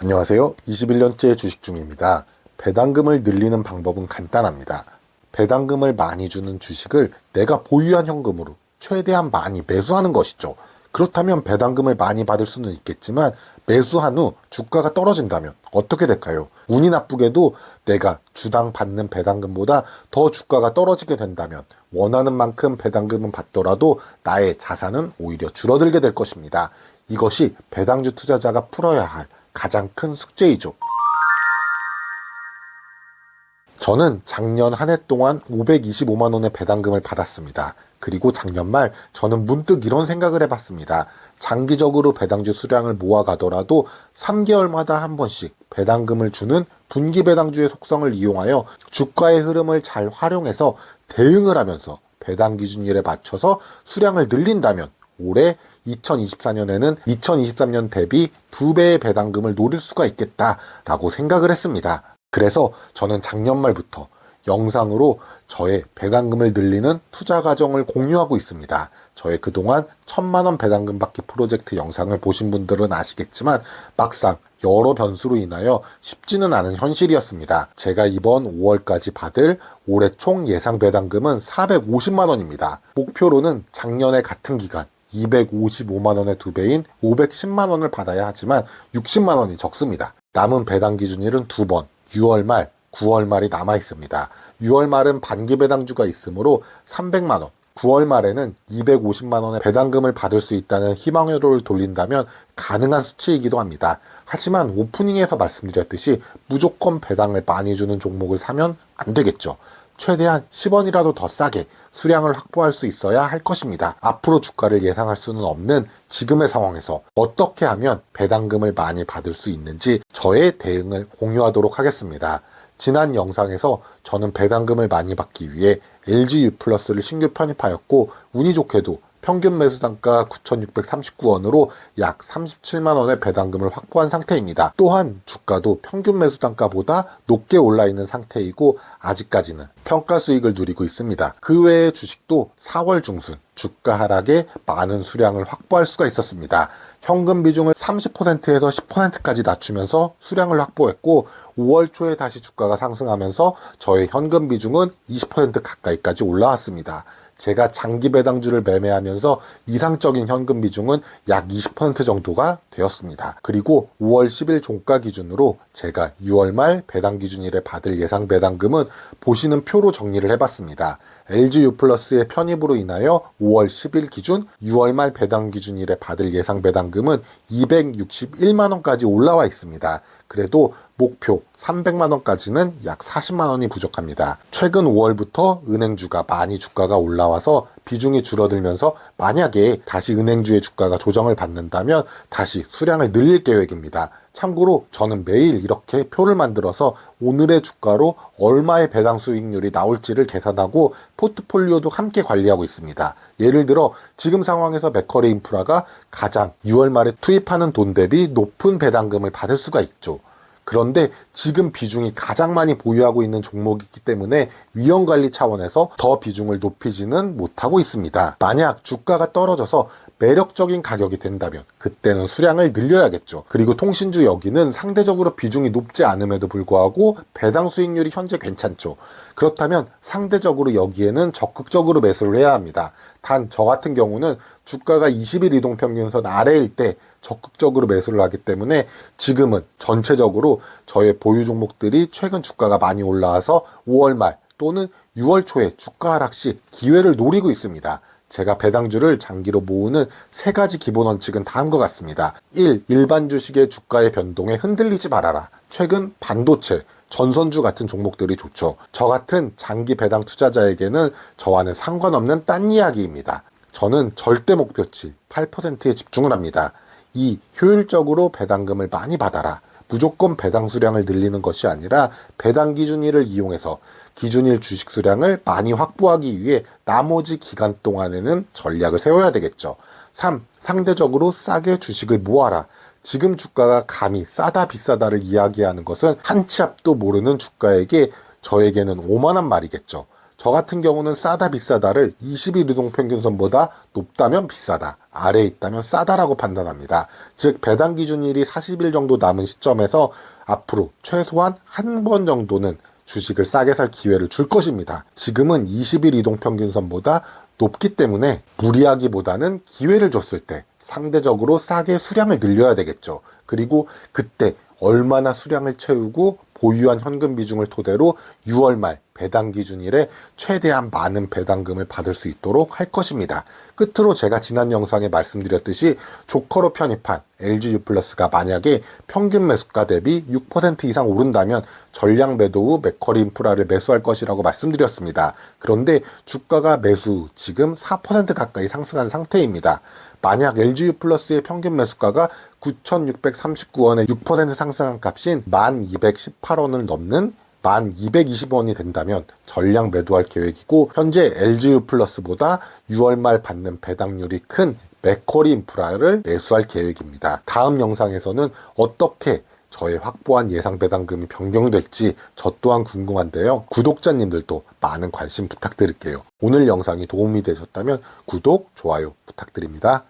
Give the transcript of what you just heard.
안녕하세요. 21년째 주식 중입니다. 배당금을 늘리는 방법은 간단합니다. 배당금을 많이 주는 주식을 내가 보유한 현금으로 최대한 많이 매수하는 것이죠. 그렇다면 배당금을 많이 받을 수는 있겠지만 매수한 후 주가가 떨어진다면 어떻게 될까요? 운이 나쁘게도 내가 주당 받는 배당금보다 더 주가가 떨어지게 된다면 원하는 만큼 배당금은 받더라도 나의 자산은 오히려 줄어들게 될 것입니다. 이것이 배당주 투자자가 풀어야 할 가장 큰 숙제이죠. 저는 작년 한 해 동안 525만 원의 배당금을 받았습니다. 그리고 작년 말 저는 문득 이런 생각을 해봤습니다. 장기적으로 배당주 수량을 모아가더라도 3개월마다 한 번씩 배당금을 주는 분기 배당주의 속성을 이용하여 주가의 흐름을 잘 활용해서 대응을 하면서 배당 기준일에 맞춰서 수량을 늘린다면 올해 2024년에는 2023년 대비 2배의 배당금을 노릴 수가 있겠다라고 생각을 했습니다. 그래서 저는 작년 말부터 영상으로 저의 배당금을 늘리는 투자 과정을 공유하고 있습니다. 저의 그동안 1,000만원 배당금 받기 프로젝트 영상을 보신 분들은 아시겠지만 막상 여러 변수로 인하여 쉽지는 않은 현실이었습니다. 제가 이번 5월까지 받을 올해 총 예상 배당금은 450만원입니다. 목표로는 작년의 같은 기간 255만원의 2배인 510만원을 받아야 하지만 60만원이 적습니다. 남은 배당 기준일은 2번, 6월 말, 9월 말이 남아 있습니다. 6월 말은 반기 배당주가 있으므로 300만원, 9월 말에는 250만원의 배당금을 받을 수 있다는 희망회로를 돌린다면 가능한 수치이기도 합니다. 하지만 오프닝에서 말씀드렸듯이 무조건 배당을 많이 주는 종목을 사면 안 되겠죠. 최대한 10원이라도 더 싸게 수량을 확보할 수 있어야 할 것입니다. 앞으로 주가를 예상할 수는 없는 지금의 상황에서 어떻게 하면 배당금을 많이 받을 수 있는지 저의 대응을 공유하도록 하겠습니다. 지난 영상에서 저는 배당금을 많이 받기 위해 LG U+를 신규 편입하였고 운이 좋게도 평균 매수 단가 9,639원으로 약 37만원의 배당금을 확보한 상태입니다. 또한 주가도 평균 매수 단가보다 높게 올라 있는 상태이고 아직까지는 평가 수익을 누리고 있습니다. 그 외의 주식도 4월 중순 주가 하락에 많은 수량을 확보할 수가 있었습니다. 현금 비중을 30%에서 10%까지 낮추면서 수량을 확보했고 5월 초에 다시 주가가 상승하면서 저의 현금 비중은 20% 가까이까지 올라왔습니다. 제가 장기 배당주를 매매하면서 이상적인 현금 비중은 약 20% 정도가 되었습니다. 그리고 5월 10일 종가 기준으로 제가 6월 말 배당 기준일에 받을 예상 배당금은 보시는 표로 정리를 해봤습니다. LG U+의 편입으로 인하여 5월 10일 기준 6월 말 배당 기준일에 받을 예상 배당금은 261만원까지 올라와 있습니다. 그래도 목표 300만원까지는 약 40만원이 부족합니다. 최근 5월부터 은행주가 많이 주가가 올라와서 비중이 줄어들면서 만약에 다시 은행주의 주가가 조정을 받는다면 다시 수량을 늘릴 계획입니다. 참고로 저는 매일 이렇게 표를 만들어서 오늘의 주가로 얼마의 배당 수익률이 나올지를 계산하고 포트폴리오도 함께 관리하고 있습니다. 예를 들어 지금 상황에서 맥커리 인프라가 가장 6월 말에 투입하는 돈 대비 높은 배당금을 받을 수가 있죠. 그런데 지금 비중이 가장 많이 보유하고 있는 종목이기 때문에 위험관리 차원에서 더 비중을 높이지는 못하고 있습니다. 만약 주가가 떨어져서 매력적인 가격이 된다면 그때는 수량을 늘려야겠죠. 그리고 통신주 여기는 상대적으로 비중이 높지 않음에도 불구하고 배당 수익률이 현재 괜찮죠. 그렇다면 상대적으로 여기에는 적극적으로 매수를 해야 합니다. 단 저 같은 경우는 주가가 20일 이동평균선 아래일 때 적극적으로 매수를 하기 때문에 지금은 전체적으로 저의 보유 종목들이 최근 주가가 많이 올라와서 5월 말 또는 6월 초에 주가 하락 시 기회를 노리고 있습니다. 제가 배당주를 장기로 모으는 3가지 기본 원칙은 다음과 같습니다. 1. 일반 주식의 주가의 변동에 흔들리지 말아라. 최근 반도체, 전선주 같은 종목들이 좋죠. 저 같은 장기 배당 투자자에게는 저와는 상관없는 딴 이야기입니다. 저는 절대 목표치 8%에 집중을 합니다. 2. 효율적으로 배당금을 많이 받아라. 무조건 배당 수량을 늘리는 것이 아니라 배당 기준일을 이용해서 기준일 주식 수량을 많이 확보하기 위해 나머지 기간 동안에는 전략을 세워야 되겠죠. 3. 상대적으로 싸게 주식을 모아라. 지금 주가가 감히 싸다 비싸다를 이야기하는 것은 한 치 앞도 모르는 주가에게 저에게는 오만한 말이겠죠. 저 같은 경우는 싸다 비싸다를 20일 이동평균선보다 높다면 비싸다, 아래에 있다면 싸다라고 판단합니다. 즉 배당 기준일이 40일 정도 남은 시점에서 앞으로 최소한 한 번 정도는 주식을 싸게 살 기회를 줄 것입니다. 지금은 20일 이동평균선보다 높기 때문에 무리하기보다는 기회를 줬을 때 상대적으로 싸게 수량을 늘려야 되겠죠. 그리고 그때 얼마나 수량을 채우고 보유한 현금 비중을 토대로 6월 말 배당 기준일에 최대한 많은 배당금을 받을 수 있도록 할 것입니다. 끝으로 제가 지난 영상에 말씀드렸듯이 조커로 편입한 LG유플러스가 만약에 평균 매수가 대비 6% 이상 오른다면 전량 매도 후 맥쿼리 인프라를 매수할 것이라고 말씀드렸습니다. 그런데 주가가 매수 지금 4% 가까이 상승한 상태입니다. 만약 LG유플러스의 평균 매수가가 9,639원에 6% 상승한 값인 1,218원을 넘는 1,220원이 된다면 전량 매도할 계획이고, 현재 LG유플러스보다 6월 말 받는 배당률이 큰 맥쿼리 인프라를 매수할 계획입니다. 다음 영상에서는 어떻게 저의 확보한 예상 배당금이 변경될지 저 또한 궁금한데요. 구독자님들도 많은 관심 부탁드릴게요. 오늘 영상이 도움이 되셨다면 구독, 좋아요 부탁드립니다.